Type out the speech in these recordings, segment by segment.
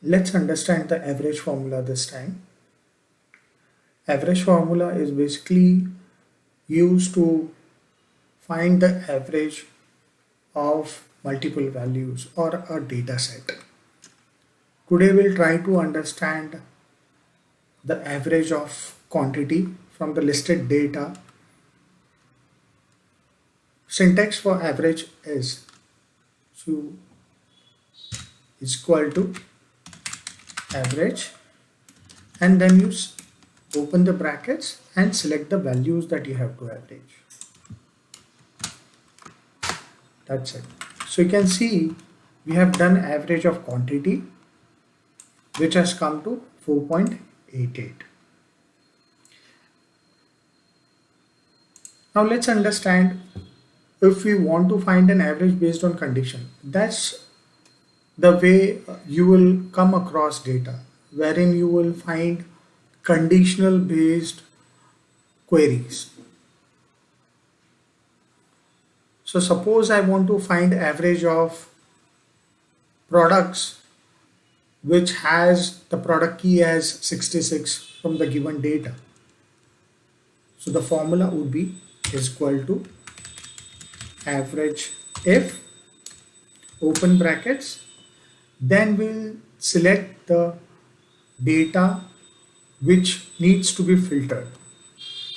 Let's understand the average formula this time. Average formula is basically used to find the average of multiple values or a data set. Today we'll try to understand the average of quantity from the listed data. Syntax for average is equal to average, and then you open the brackets and select the values that you have to average. That's it. So you can see we have done average of quantity, which has come to 4.88. Now let's understand if we want to find an average based on condition. That's the way you will come across data, wherein you will find conditional based queries. So suppose I want to find average of products which has the product key as 66 from the given data. So the formula would be is equal to average if, open brackets, then we'll select the data which needs to be filtered.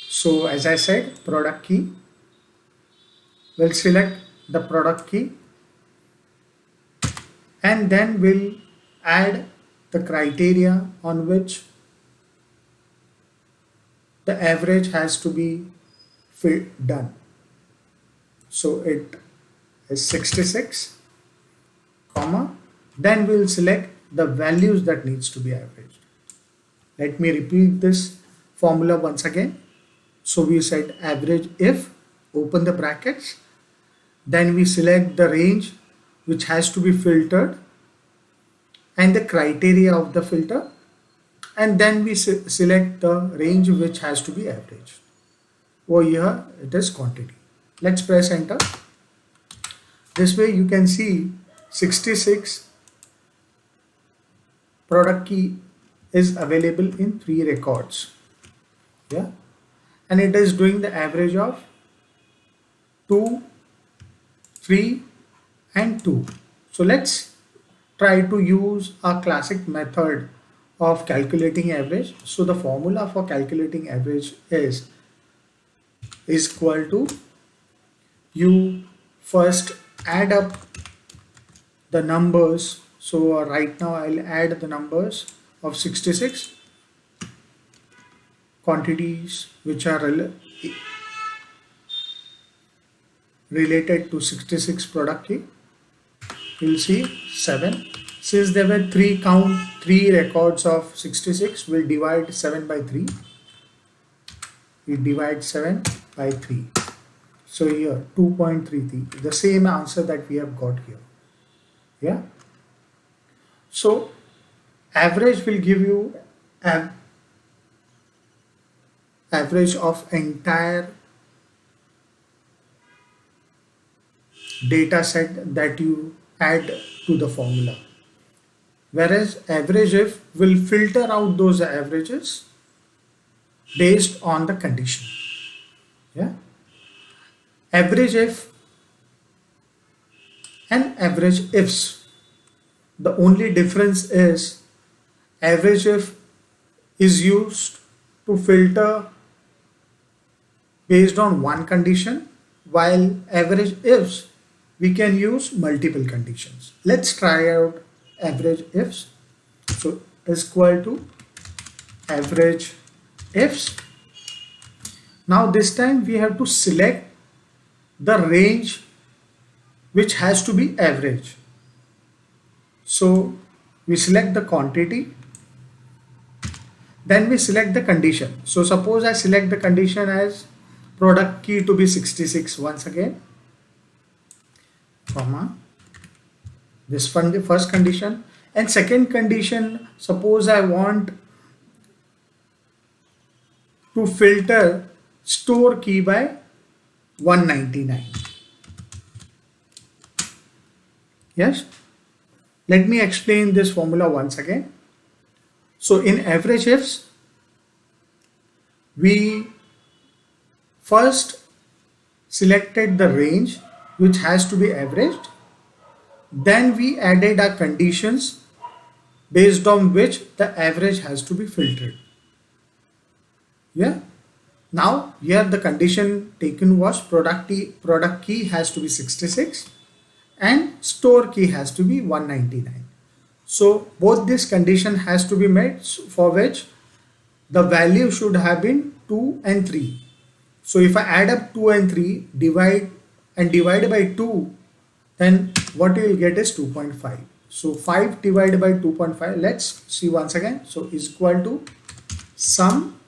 So as I said, product key, we'll select the product key, and then we'll add the criteria on which the average has to be done. So it is 66, comma, then we'll select the values that needs to be averaged. Let me repeat this formula once again. So we said average if, open the brackets, then we select the range which has to be filtered and the criteria of the filter, and then we select the range which has to be averaged. Over here it is quantity. Let's press enter. This way you can see 66 product key is available in 3 records. Yeah, and it is doing the average of 2, 3 and 2. So let's try to use a classic method of calculating average. So the formula for calculating average is equal to, you first add up the numbers. So right now I'll add the numbers of 66 quantities which are related to 66 product key. You'll see 7. Since there were 3 records of 66, we'll divide 7 by 3. We divide 7 by 3. So here 2.33, the same answer that we have got here. Yeah. So average will give you average of entire data set that you add to the formula, whereas average if will filter out those averages based on the condition. Yeah, average if and average ifs, the only difference is average if is used to filter based on one condition, while average ifs we can use multiple conditions. Let's try out average ifs. So is equal to average ifs. Now this time we have to select the range which has to be average. So we select the quantity, then we select the condition. So suppose I select the condition as product key to be 66 once again, comma, this one the first condition, and second condition, suppose I want to filter store key by 199. Yes. Let me explain this formula once again. So in average ifs, we first selected the range which has to be averaged. Then we added our conditions based on which the average has to be filtered. Yeah. Now here the condition taken was product key has to be 66 and store key has to be 199. So both this condition has to be met, for which the value should have been 2 and 3. So if I add up 2 and 3, divide by 2, then what you will get is 2.5. So 5 divided by 2.5, let's see once again. So is equal to sum.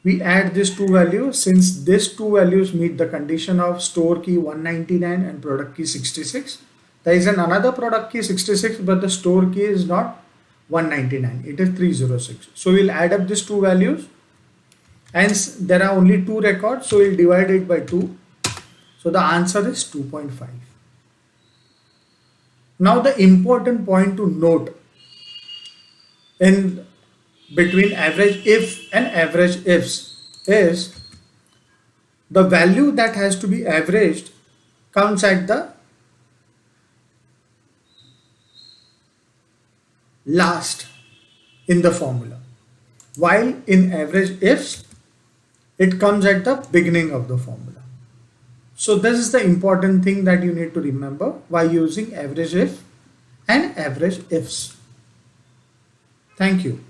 We add these two values. Since these two values meet the condition of store key 199 and product key 66, there is another product key 66, but the store key is not 199, it is 306. So we'll add up these two values, and there are only two records, so we'll divide it by 2. So the answer is 2.5. Now the important point to note in between average if and average ifs is the value that has to be averaged comes at the last in the formula, while in average ifs it comes at the beginning of the formula. So this is the important thing that you need to remember while using average if and average ifs. Thank you.